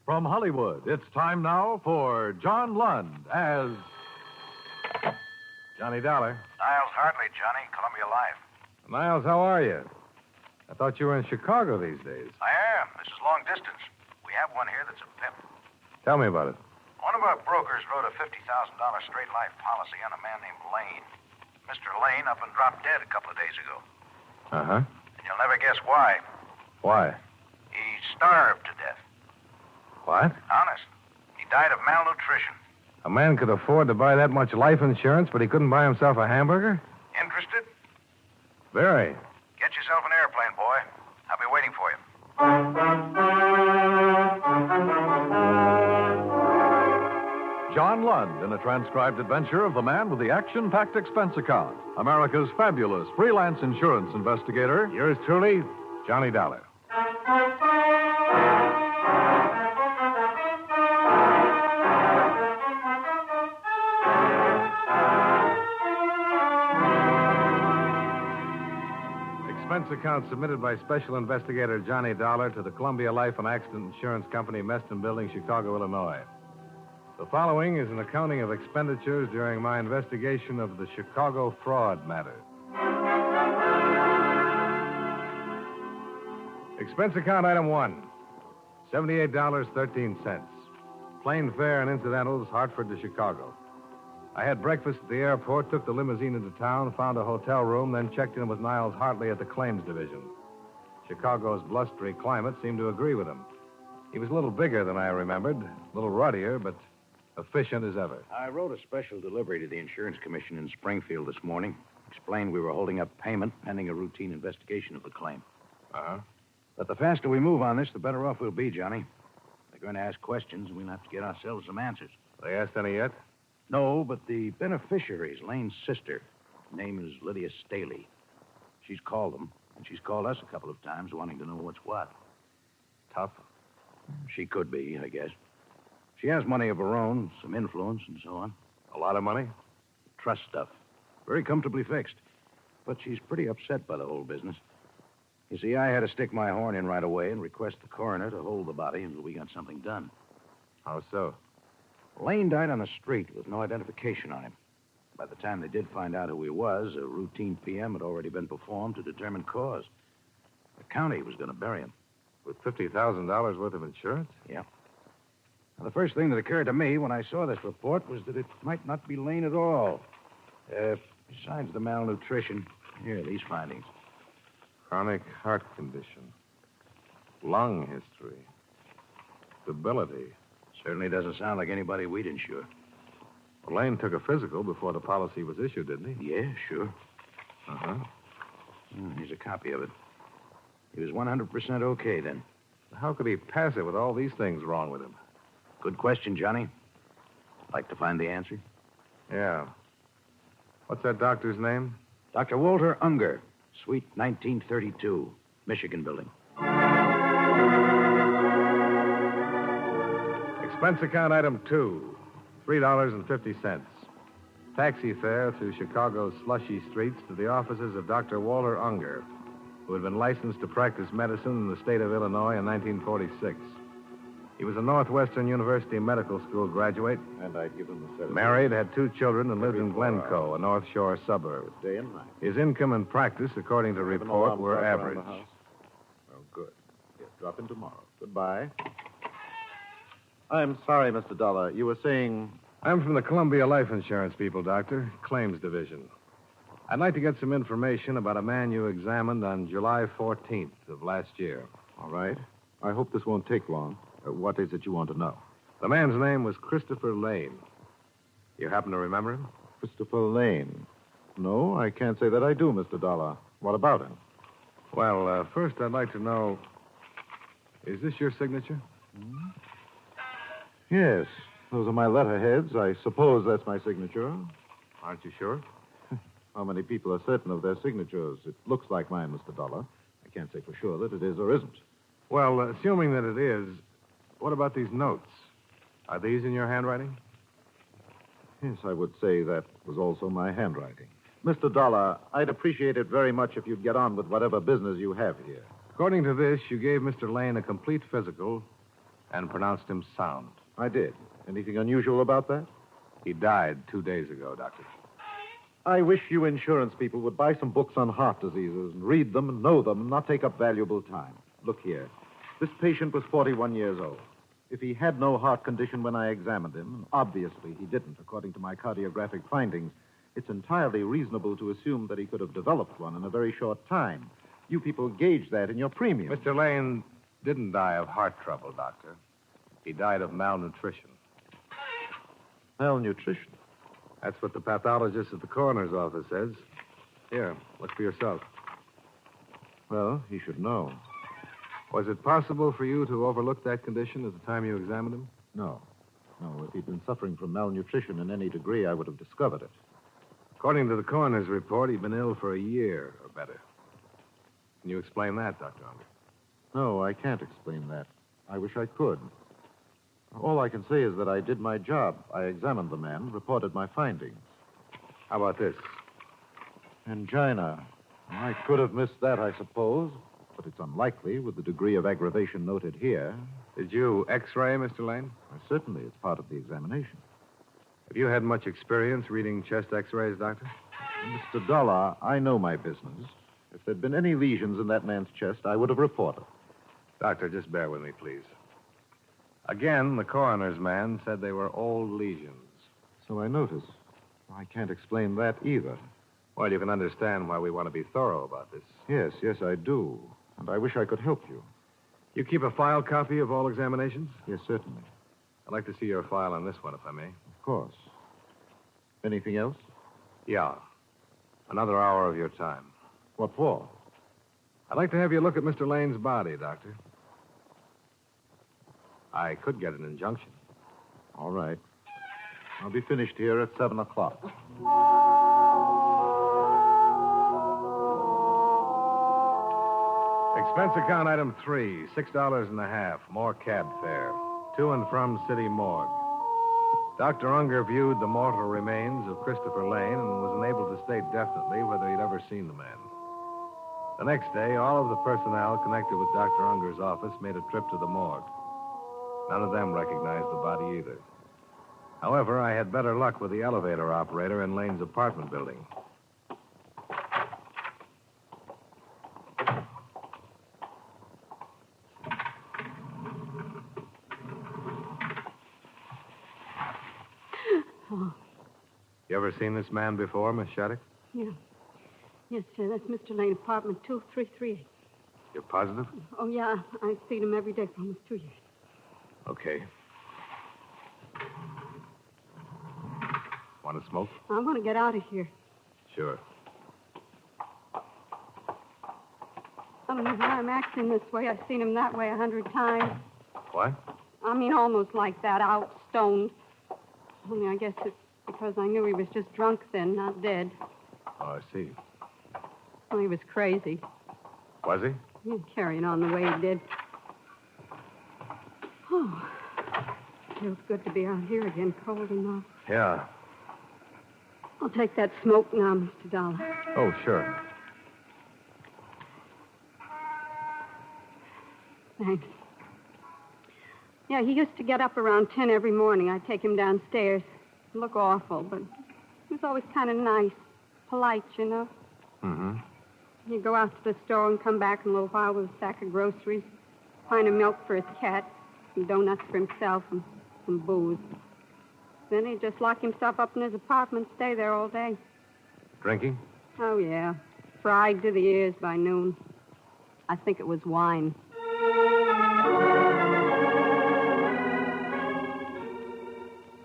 From Hollywood, it's time now for John Lund as Johnny Dollar. Niles Hartley, Johnny, Columbia Life. Niles, how are you? I thought you were in Chicago these days. I am. This is long distance. We have one here that's a pimp. Tell me about it. One of our brokers wrote a $50,000 straight life policy on a man named Lane. Mr. Lane up and dropped dead a couple of days ago. Uh-huh. And you'll never guess why. Why? He starved to death. What? Honest. He died of malnutrition. A man could afford to buy that much life insurance, but he couldn't buy himself a hamburger? Interested? Very. Get yourself an airplane, boy. I'll be waiting for you. John Lund in a transcribed adventure of the man with the action-packed expense account. America's fabulous freelance insurance investigator. Yours truly, Johnny Dollar. Expense account submitted by Special Investigator Johnny Dollar to the Columbia Life and Accident Insurance Company, Meston Building, Chicago, Illinois. The following is an accounting of expenditures during my investigation of the Chicago fraud matter. Expense account item 1, $78.13. Plane fare and incidentals, Hartford to Chicago. I had breakfast at the airport, took the limousine into town, found a hotel room, then checked in with Niles Hartley at the claims division. Chicago's blustery climate seemed to agree with him. He was a little bigger than I remembered, a little ruddier, but efficient as ever. I wrote a special delivery to the Insurance Commission in Springfield this morning. Explained we were holding up payment pending a routine investigation of the claim. Uh-huh. But the faster we move on this, the better off we'll be, Johnny. They're going to ask questions, and we'll have to get ourselves some answers. They asked any yet? No, but the beneficiary is Lane's sister. Her name is Lydia Staley. She's called them, and she's called us a couple of times wanting to know what's what. Tough. She could be, I guess. She has money of her own, some influence, and so on. A lot of money? Trust stuff. Very comfortably fixed. But she's pretty upset by the whole business. You see, I had to stick my horn in right away and request the coroner to hold the body until we got something done. How so? Lane died on the street with no identification on him. By the time they did find out who he was, a routine PM had already been performed to determine cause. The county was going to bury him. With $50,000 worth of insurance? Yeah. Now, the first thing that occurred to me when I saw this report was that it might not be Lane at all. Besides the malnutrition, here are these findings. Chronic heart condition. Lung history. Debility. Certainly doesn't sound like anybody we'd insure. Well, Lane took a physical before the policy was issued, didn't he? Yeah, sure. Uh-huh. Here's a copy of it. He was 100% okay then. How could he pass it with all these things wrong with him? Good question, Johnny. Like to find the answer? Yeah. What's that doctor's name? Dr. Walter Unger, Suite 1932, Michigan Building. Expense account item 2, $3.50. Taxi fare through Chicago's slushy streets to the offices of Dr. Walter Unger, who had been licensed to practice medicine in the state of Illinois in 1946. He was a Northwestern University Medical School graduate. And I'd give him the set. Married, had 2 children, and lived in Glencoe, a North Shore suburb. Day and night. His income and practice, according to report, were average. Oh, good. Yes, drop in tomorrow. Goodbye. I'm sorry, Mr. Dollar. You were saying... I'm from the Columbia Life Insurance people, Doctor. Claims Division. I'd like to get some information about a man you examined on July 14th of last year. All right. I hope this won't take long. What is it you want to know? The man's name was Christopher Lane. You happen to remember him? Christopher Lane. No, I can't say that I do, Mr. Dollar. What about him? Well, first I'd like to know, is this your signature? Hmm? Yes. Those are my letterheads. I suppose that's my signature. Aren't you sure? How many people are certain of their signatures? It looks like mine, Mr. Dollar. I can't say for sure that it is or isn't. Well, assuming that it is, what about these notes? Are these in your handwriting? Yes, I would say that was also my handwriting. Mr. Dollar, I'd appreciate it very much if you'd get on with whatever business you have here. According to this, you gave Mr. Lane a complete physical and pronounced him sound. I did. Anything unusual about that? He died 2 days ago, Doctor. I wish you insurance people would buy some books on heart diseases and read them and know them and not take up valuable time. Look here. This patient was 41 years old. If he had no heart condition when I examined him, and obviously he didn't, according to my cardiographic findings, it's entirely reasonable to assume that he could have developed one in a very short time. You people gauge that in your premium. Mr. Lane didn't die of heart trouble, Doctor. He died of malnutrition. Malnutrition? That's what the pathologist at the coroner's office says. Here, look for yourself. Well, he should know. Was it possible for you to overlook that condition at the time you examined him? No. No, if he'd been suffering from malnutrition in any degree, I would have discovered it. According to the coroner's report, he'd been ill for a year or better. Can you explain that, Dr. Unger? No, I can't explain that. I wish I could. All I can say is that I did my job. I examined the man, reported my findings. How about this? Angina. I could have missed that, I suppose, but it's unlikely with the degree of aggravation noted here. Did you X-ray, Mr. Lane? Certainly, it's part of the examination. Have you had much experience reading chest X-rays, Doctor? Mr. Dollar, I know my business. If there'd been any lesions in that man's chest, I would have reported. Doctor, just bear with me, please. Again, the coroner's man said they were old lesions. So I notice. I can't explain that either. Well, you can understand why we want to be thorough about this. Yes, I do. And I wish I could help you. You keep a file copy of all examinations? Yes, certainly. I'd like to see your file on this one, if I may. Of course. Anything else? Yeah. Another hour of your time. What for? I'd like to have you look at Mr. Lane's body, Doctor. I could get an injunction. All right. I'll be finished here at 7 o'clock. Expense account item 3, $6.50. More cab fare. To and from City Morgue. Dr. Unger viewed the mortal remains of Christopher Lane and was unable to state definitely whether he'd ever seen the man. The next day, all of the personnel connected with Dr. Unger's office made a trip to the morgue. None of them recognized the body either. However, I had better luck with the elevator operator in Lane's apartment building. Oh. You ever seen this man before, Miss Shattuck? Yeah. Yes, sir. That's Mr. Lane, apartment 2338. You're positive? Oh, yeah. I've seen him every day for almost 2 years. Okay. Want to smoke? I want to get out of here. Sure. I don't know why I'm acting this way. I've seen him that way 100 times. What? I mean, almost like that, out, stoned. Only I guess it's because I knew he was just drunk then, not dead. Oh, I see. Well, he was crazy. Was he? Yeah, carrying on the way he did. Oh, feels good to be out here again, cold enough. Yeah. I'll take that smoke now, Mr. Dollar. Oh, sure. Thanks. Yeah, he used to get up around 10 every morning. I'd take him downstairs. He'd look awful, but he was always kind of nice, polite, you know. Mm-hmm. He'd go out to the store and come back in a little while with a sack of groceries, a pint of milk for his cat, some donuts for himself, and some booze. Then he'd just lock himself up in his apartment, stay there all day. Drinking? Oh, yeah. Fried to the ears by noon. I think it was wine.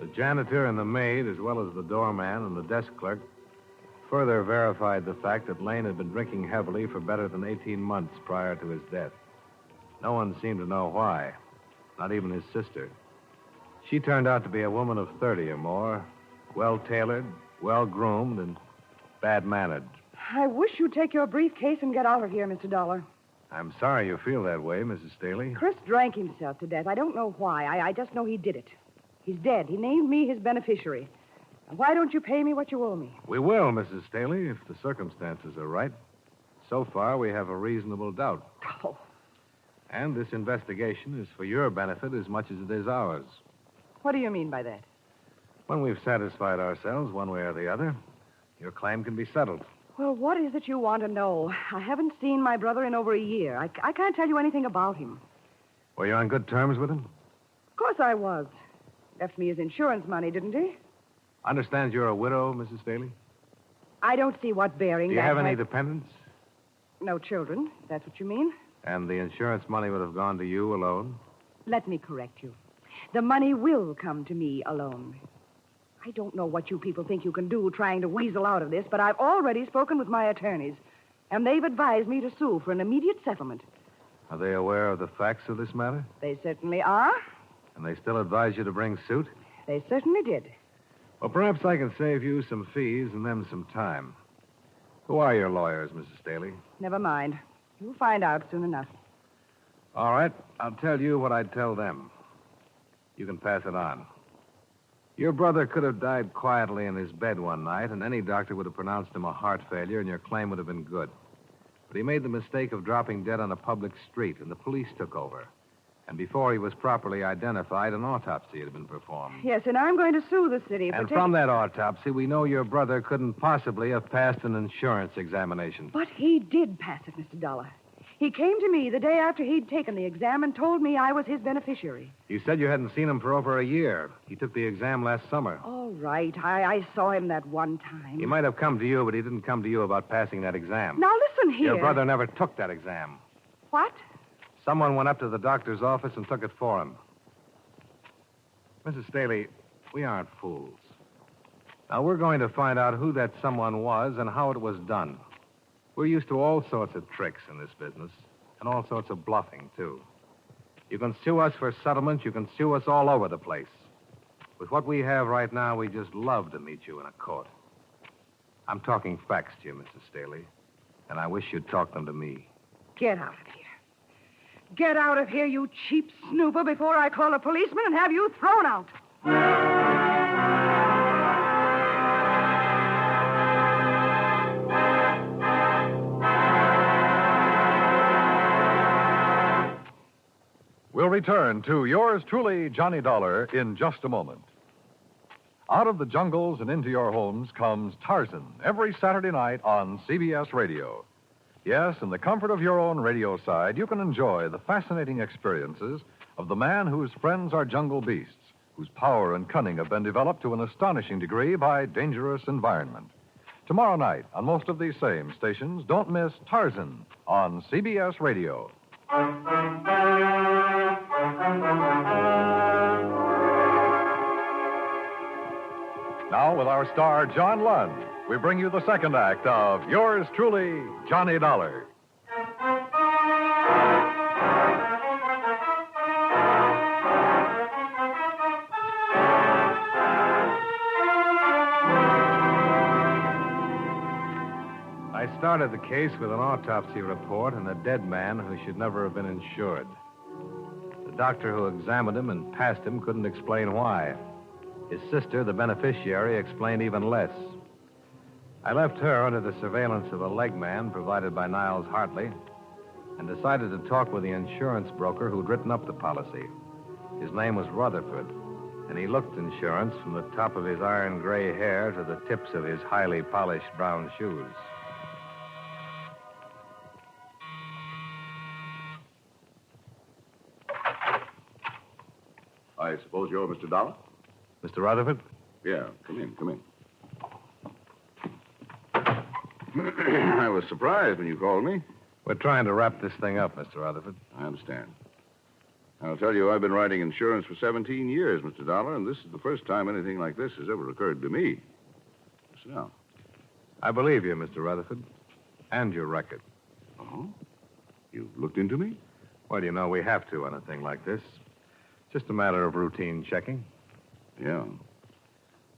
The janitor and the maid, as well as the doorman and the desk clerk, further verified the fact that Lane had been drinking heavily for better than 18 months prior to his death. No one seemed to know why, not even his sister. She turned out to be a woman of 30 or more, well-tailored, well-groomed, and bad-mannered. I wish you'd take your briefcase and get out of here, Mr. Dollar. I'm sorry you feel that way, Mrs. Staley. Chris drank himself to death. I don't know why. I just know he did it. He's dead. He named me his beneficiary. Now, why don't you pay me what you owe me? We will, Mrs. Staley, if the circumstances are right. So far, we have a reasonable doubt. Oh. And this investigation is for your benefit as much as it is ours. What do you mean by that? When we've satisfied ourselves one way or the other, your claim can be settled. Well, what is it you want to know? I haven't seen my brother in over a year. I can't tell you anything about him. Were you on good terms with him? Of course I was. Left me his insurance money, didn't he? Understand you're a widow, Mrs. Staley? I don't see what bearing Do you that have any has- dependents? No children, if that's what you mean. And the insurance money would have gone to you alone? Let me correct you. The money will come to me alone. I don't know what you people think you can do trying to weasel out of this, but I've already spoken with my attorneys, and they've advised me to sue for an immediate settlement. Are they aware of the facts of this matter? They certainly are. And they still advise you to bring suit? They certainly did. Well, perhaps I can save you some fees and them some time. Who are your lawyers, Mrs. Staley? Never mind. You'll find out soon enough. All right. I'll tell you what I'd tell them. You can pass it on. Your brother could have died quietly in his bed one night, and any doctor would have pronounced him a heart failure, and your claim would have been good. But he made the mistake of dropping dead on a public street, and the police took over. And before he was properly identified, an autopsy had been performed. Yes, and I'm going to sue the city for And from that autopsy, we know your brother couldn't possibly have passed an insurance examination. But he did pass it, Mr. Dollar. He came to me the day after he'd taken the exam and told me I was his beneficiary. You said you hadn't seen him for over a year. He took the exam last summer. All right. I saw him that one time. He might have come to you, but he didn't come to you about passing that exam. Now, listen here. Your brother never took that exam. What? Someone went up to the doctor's office and took it for him. Mrs. Staley, we aren't fools. Now, we're going to find out who that someone was and how it was done. We're used to all sorts of tricks in this business, and all sorts of bluffing, too. You can sue us for settlement. You can sue us all over the place. With what we have right now, we just love to meet you in a court. I'm talking facts to you, Mrs. Staley, and I wish you'd talk them to me. Get out of here. Get out of here, you cheap snooper, before I call a policeman and have you thrown out. We'll return to yours truly, Johnny Dollar, in just a moment. Out of the jungles and into your homes comes Tarzan every Saturday night on CBS Radio. Yes, in the comfort of your own radio side, you can enjoy the fascinating experiences of the man whose friends are jungle beasts, whose power and cunning have been developed to an astonishing degree by dangerous environment. Tomorrow night, on most of these same stations, don't miss Tarzan on CBS Radio. Now, with our star, John Lund, we bring you the second act of yours truly, Johnny Dollar. I started the case with an autopsy report and a dead man who should never have been insured. The doctor who examined him and passed him couldn't explain why. His sister, the beneficiary, explained even less. I left her under the surveillance of a leg man provided by Niles Hartley and decided to talk with the insurance broker who'd written up the policy. His name was Rutherford, and he looked insurance from the top of his iron gray hair to the tips of his highly polished brown shoes. I suppose you're Mr. Dollar? Mr. Rutherford? Yeah, come in. I was surprised when you called me. We're trying to wrap this thing up, Mr. Rutherford. I understand. I'll tell you, I've been writing insurance for 17 years, Mr. Dollar, and this is the first time anything like this has ever occurred to me. Listen now. I believe you, Mr. Rutherford, and your record. Oh? You've looked into me? Well, you know, we have to on a thing like this. Just a matter of routine checking. Yeah.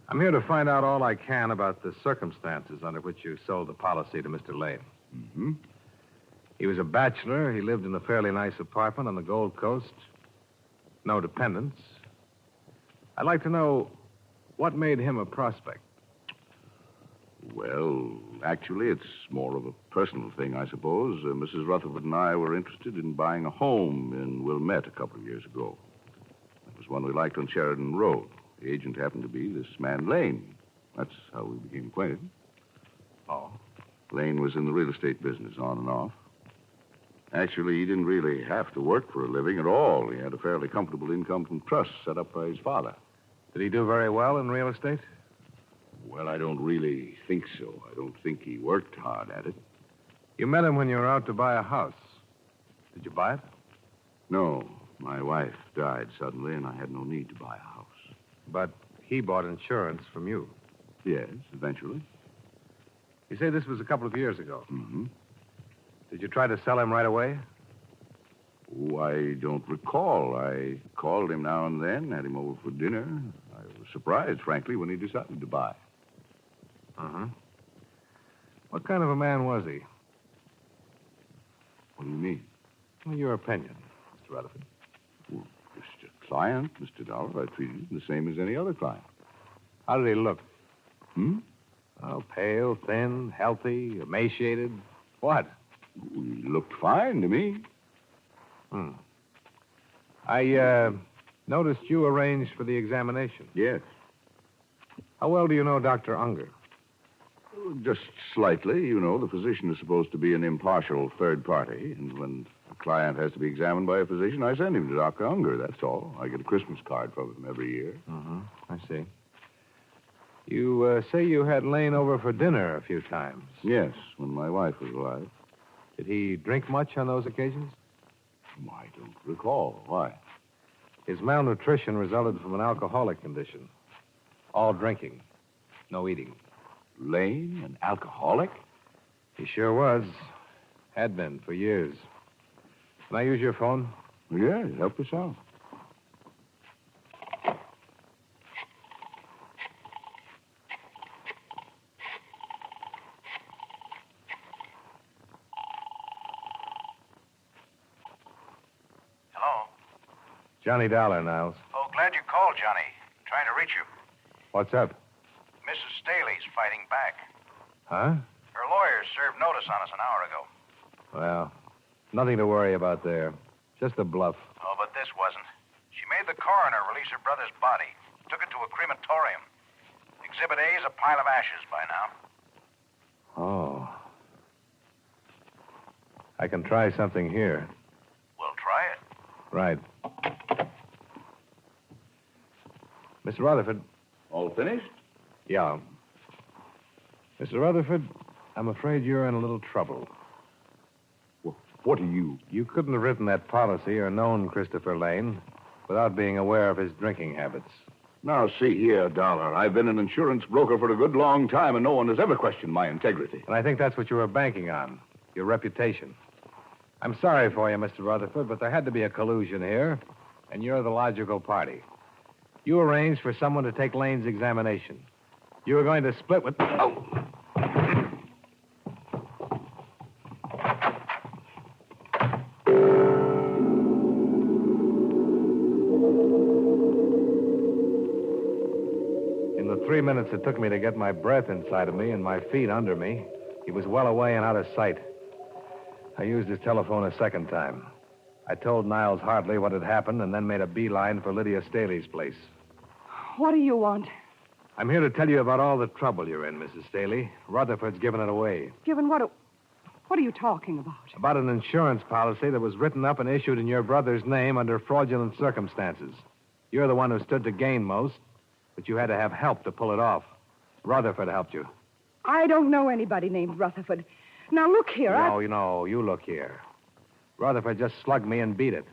I'm here to find out all I can about the circumstances under which you sold the policy to Mr. Lane. Mm-hmm. He was a bachelor. He lived in a fairly nice apartment on the Gold Coast. No dependents. I'd like to know what made him a prospect. Well, actually, it's more of a personal thing, I suppose. Mrs. Rutherford and I were interested in buying a home in Wilmette a couple of years ago. It was one we liked on Sheridan Road. The agent happened to be this man, Lane. That's how we became acquainted. Oh. Lane was in the real estate business, on and off. Actually, he didn't really have to work for a living at all. He had a fairly comfortable income from trusts set up by his father. Did he do very well in real estate? Well, I don't really think so. I don't think he worked hard at it. You met him when you were out to buy a house. Did you buy it? No. My wife died suddenly, and I had no need to buy a house. But he bought insurance from you. Yes, eventually. You say this was a couple of years ago. Mm-hmm. Did you try to sell him right away? Oh, I don't recall. I called him now and then, had him over for dinner. I was surprised, frankly, when he decided to buy. Uh-huh. What kind of a man was he? What do you mean? Well, your opinion, Mr. Rutherford. Well, just a client, Mr. Dollar. I treated him the same as any other client. How did he look? Hmm? Oh, pale, thin, healthy, emaciated. What? He looked fine to me. I noticed you arranged for the examination. Yes. How well do you know Dr. Unger? Just slightly. You know, the physician is supposed to be an impartial third party, and when a client has to be examined by a physician, I send him to Dr. Unger, that's all. I get a Christmas card from him every year. Mm-hmm. I see. You say you had Lane over for dinner a few times. Yes, when my wife was alive. Did he drink much on those occasions? I don't recall. Why? His malnutrition resulted from an alcoholic condition. All drinking, no eating. Lane, an alcoholic? He sure was. Had been for years. Can I use your phone? Yeah, help us out. Hello? Johnny Dollar, Niles. Oh, glad you called, Johnny. I'm trying to reach you. What's up? Mrs. Staley's fighting back. Huh? Her lawyers served notice on us an hour ago. Well, nothing to worry about there. Just a bluff. Oh, but this wasn't. She made the coroner release her brother's body. Took it to a crematorium. Exhibit A is a pile of ashes by now. Oh. I can try something here. We'll try it. Right. Mr. Rutherford. All finished? Yeah. Mr. Rutherford, I'm afraid you're in a little trouble. Well, what are you? You couldn't have written that policy or known Christopher Lane without being aware of his drinking habits. Now, see here, Dollar. I've been an insurance broker for a good long time, and no one has ever questioned my integrity. And I think that's what you were banking on, your reputation. I'm sorry for you, Mr. Rutherford, but there had to be a collusion here, and you're the logical party. You arranged for someone to take Lane's examination. You were going to split with... Oh! In the 3 minutes it took me to get my breath inside of me and my feet under me, he was well away and out of sight. I used his telephone a second time. I told Niles Hartley what had happened and then made a beeline for Lydia Staley's place. What do you want? I'm here to tell you about all the trouble you're in, Mrs. Staley. Rutherford's given it away. Given what? What are you talking about? About an insurance policy that was written up and issued in your brother's name under fraudulent circumstances. You're the one who stood to gain most, but you had to have help to pull it off. Rutherford helped you. I don't know anybody named Rutherford. Now, look here, No, you look here. Rutherford just slugged me and beat it,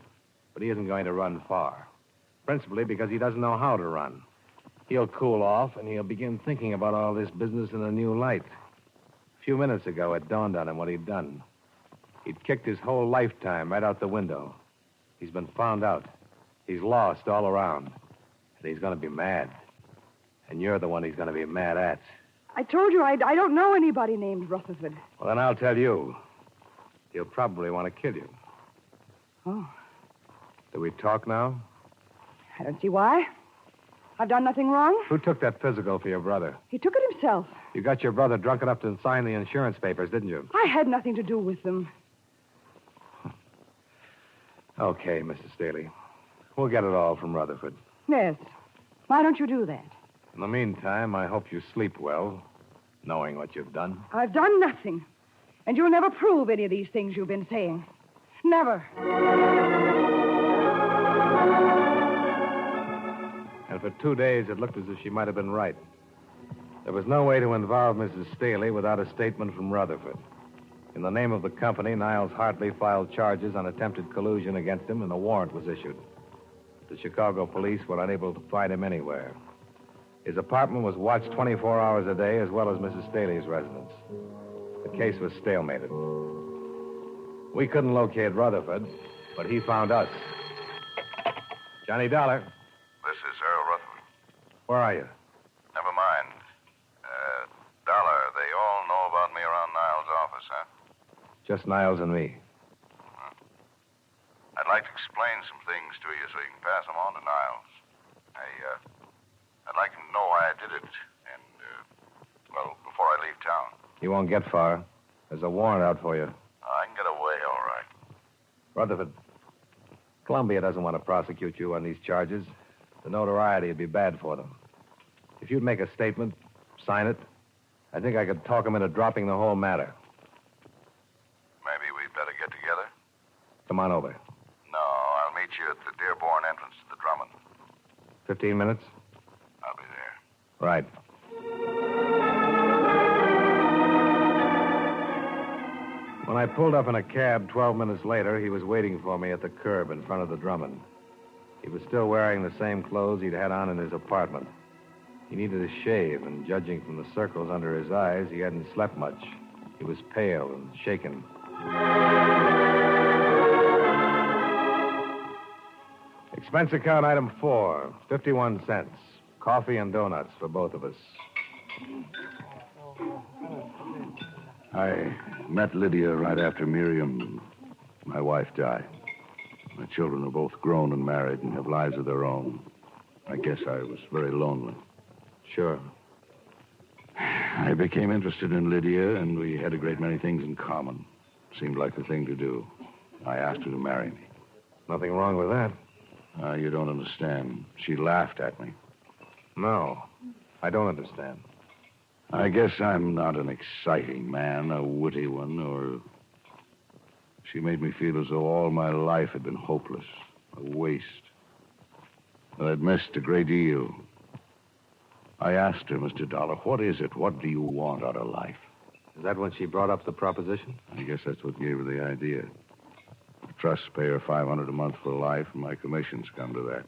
but he isn't going to run far. Principally because he doesn't know how to run. He'll cool off, and he'll begin thinking about all this business in a new light. A few minutes ago, it dawned on him what he'd done. He'd kicked his whole lifetime right out the window. He's been found out. He's lost all around. And he's going to be mad. And you're the one he's going to be mad at. I told you I don't know anybody named Rutherford. Well, then I'll tell you. He'll probably want to kill you. Oh. Do we talk now? I don't see why. I've done nothing wrong. Who took that physical for your brother? He took it himself. You got your brother drunk enough to sign the insurance papers, didn't you? I had nothing to do with them. Okay, Mrs. Staley. We'll get it all from Rutherford. Yes. Why don't you do that? In the meantime, I hope you sleep well, knowing what you've done. I've done nothing. And you'll never prove any of these things you've been saying. Never. And for 2 days, it looked as if she might have been right. There was no way to involve Mrs. Staley without a statement from Rutherford. In the name of the company, Niles Hartley filed charges on attempted collusion against him, and a warrant was issued. The Chicago police were unable to find him anywhere. His apartment was watched 24 hours a day, as well as Mrs. Staley's residence. The case was stalemated. We couldn't locate Rutherford, but he found us. Johnny Dollar, This is Earl Rutherford. where are you? Never mind. Dollar, they all know about me around Niles' office, huh? Just Niles and me. I'd like to explain some things to you so you can pass them on to Niles. I'd like him to know why I did it, and, before I leave town. You won't get far. There's a warrant out for you. I can get away, all right. Rutherford, Columbia doesn't want to prosecute you on these charges. The notoriety would be bad for them. If you'd make a statement, sign it, I think I could talk them into dropping the whole matter. Maybe we'd better get together. Come on over. No, I'll meet you at the Dearborn entrance to the Drummond. 15 minutes? I'll be there. Right. When I pulled up in a cab 12 minutes later, he was waiting for me at the curb in front of the Drummond. He was still wearing the same clothes he'd had on in his apartment. He needed a shave, and judging from the circles under his eyes, he hadn't slept much. He was pale and shaken. Expense account item 4, 51 cents. Coffee and donuts for both of us. I met Lydia right after Miriam, my wife, died. My children are both grown and married and have lives of their own. I guess I was very lonely. Sure. I became interested in Lydia, and we had a great many things in common. Seemed like the thing to do. I asked her to marry me. Nothing wrong with that. You don't understand. She laughed at me. No, I don't understand. I guess I'm not an exciting man, a witty one, or... She made me feel as though all my life had been hopeless, a waste. That I'd missed a great deal. I asked her, Mr. Dollar, what is it? What do you want out of life? Is that when she brought up the proposition? I guess that's what gave her the idea. The trusts pay her $500 a month for life, and my commissions come to that.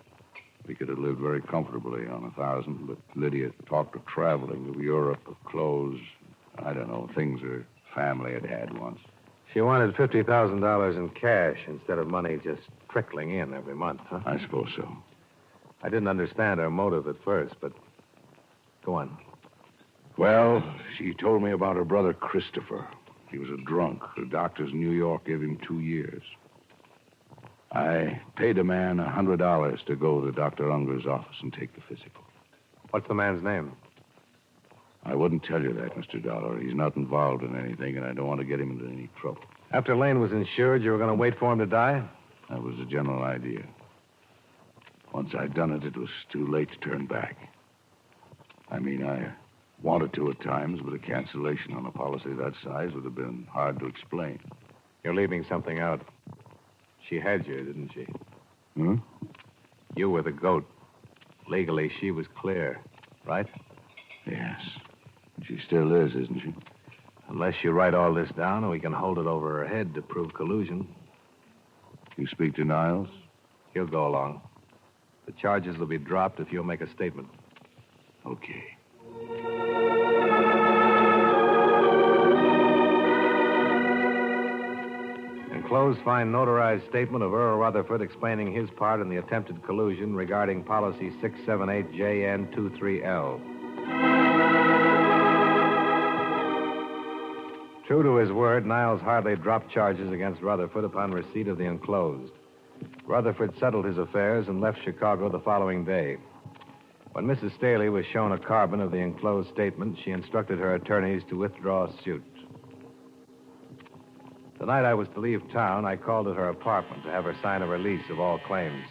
We could have lived very comfortably on $1,000, but Lydia talked of traveling, of Europe, of clothes. I don't know, things her family had had once. She wanted $50,000 in cash instead of money just trickling in every month, huh? I suppose so. I didn't understand her motive at first, but go on. Well, she told me about her brother Christopher. He was a drunk. The doctors in New York gave him 2 years. I paid a man $100 to go to Dr. Unger's office and take the physical. What's the man's name? I wouldn't tell you that, Mr. Dollar. He's not involved in anything, and I don't want to get him into any trouble. After Lane was insured, you were going to wait for him to die? That was the general idea. Once I'd done it, it was too late to turn back. I mean, I wanted to at times, but a cancellation on a policy that size would have been hard to explain. You're leaving something out. She had you, didn't she? Hmm? You were the goat. Legally, she was clear, right? Yes. She still is, isn't she? Unless you write all this down, we can hold it over her head to prove collusion. You speak to Niles? He'll go along. The charges will be dropped if you'll make a statement. Okay. Enclosed, find notarized statement of Earl Rutherford explaining his part in the attempted collusion regarding policy 678JN23L. True to his word, Niles Hartley dropped charges against Rutherford upon receipt of the enclosed. Rutherford settled his affairs and left Chicago the following day. When Mrs. Staley was shown a carbon of the enclosed statement, she instructed her attorneys to withdraw suit. The night I was to leave town, I called at her apartment to have her sign a release of all claims.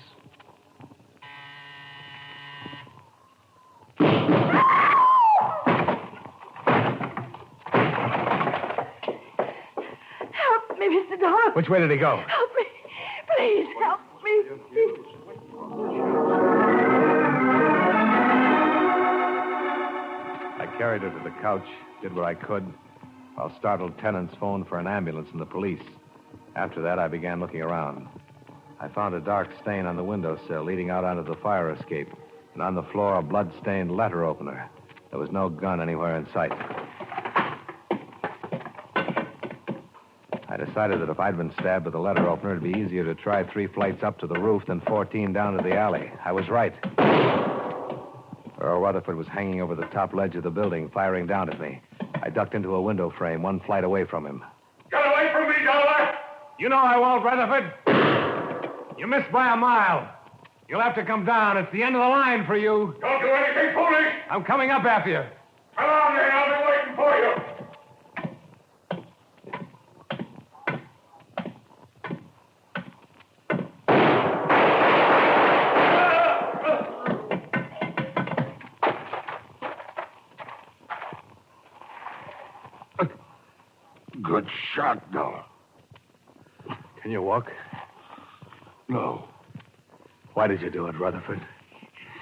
Help me, Mr. Dollar. Which way did he go? Help me. Please, help me. I carried her to the couch, did what I could, while startled tenants phoned for an ambulance and the police. After that, I began looking around. I found a dark stain on the windowsill leading out onto the fire escape, and on the floor, a blood-stained letter opener. There was no gun anywhere in sight. I decided that if I'd been stabbed with a letter opener, it'd be easier to try 3 flights up to the roof than 14 down to the alley. I was right. Earl Rutherford was hanging over the top ledge of the building, firing down at me. I ducked into a window frame, 1 flight away from him. Get away from me, Dollar! You know I won't, Rutherford. You missed by a mile. You'll have to come down. It's the end of the line for you. Don't do anything foolish. I'm coming up after you. Come on, then. I'll be waiting for you. Good shot, Dollar. Can you walk? No. Why did you do it, Rutherford?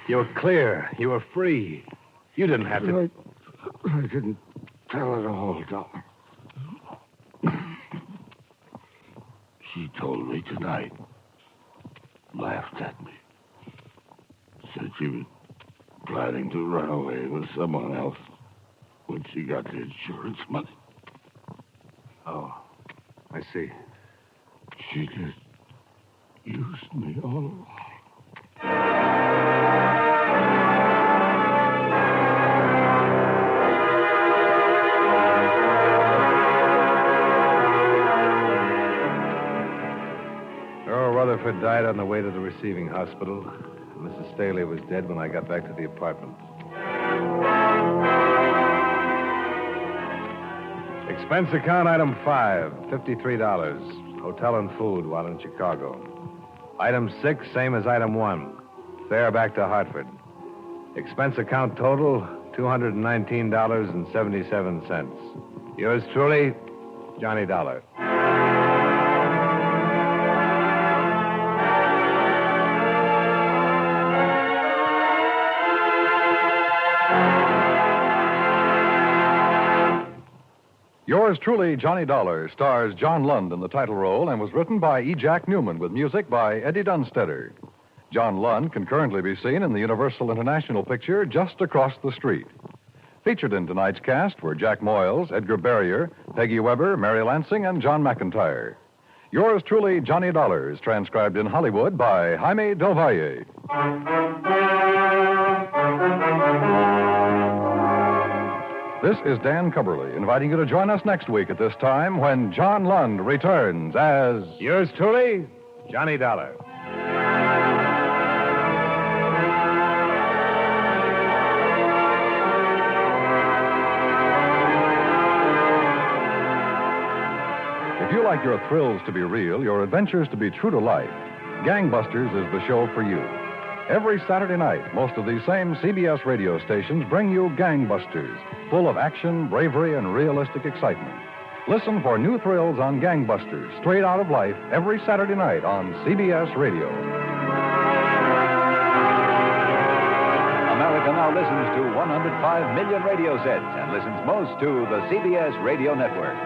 You were clear. You were free. You didn't have to... I didn't tell it all, Dollar. She told me tonight. Laughed at me. Said she was planning to run away with someone else when she got the insurance money. Oh, I see. She just used me all along. Earl Rutherford died on the way to the receiving hospital. Mrs. Staley was dead when I got back to the apartment. Expense account item 5, $53. Hotel and food while in Chicago. Item 6, same as item 1. Fare back to Hartford. Expense account total, $219.77. Yours truly, Johnny Dollar. Yours truly, Johnny Dollar, stars John Lund in the title role and was written by E. Jack Newman with music by Eddie Dunstetter. John Lund can currently be seen in the Universal International picture Just Across the Street. Featured in tonight's cast were Jack Moyles, Edgar Barrier, Peggy Weber, Mary Lansing, and John McIntyre. Yours truly, Johnny Dollar, is transcribed in Hollywood by Jaime Del Valle. This is Dan Cumberly, inviting you to join us next week at this time when John Lund returns as... Yours truly, Johnny Dollar. If you like your thrills to be real, your adventures to be true to life, Gangbusters is the show for you. Every Saturday night, most of these same CBS radio stations bring you Gangbusters, full of action, bravery, and realistic excitement. Listen for new thrills on Gangbusters, straight out of life, every Saturday night on CBS Radio. America now listens to 105 million radio sets and listens most to the CBS Radio Network.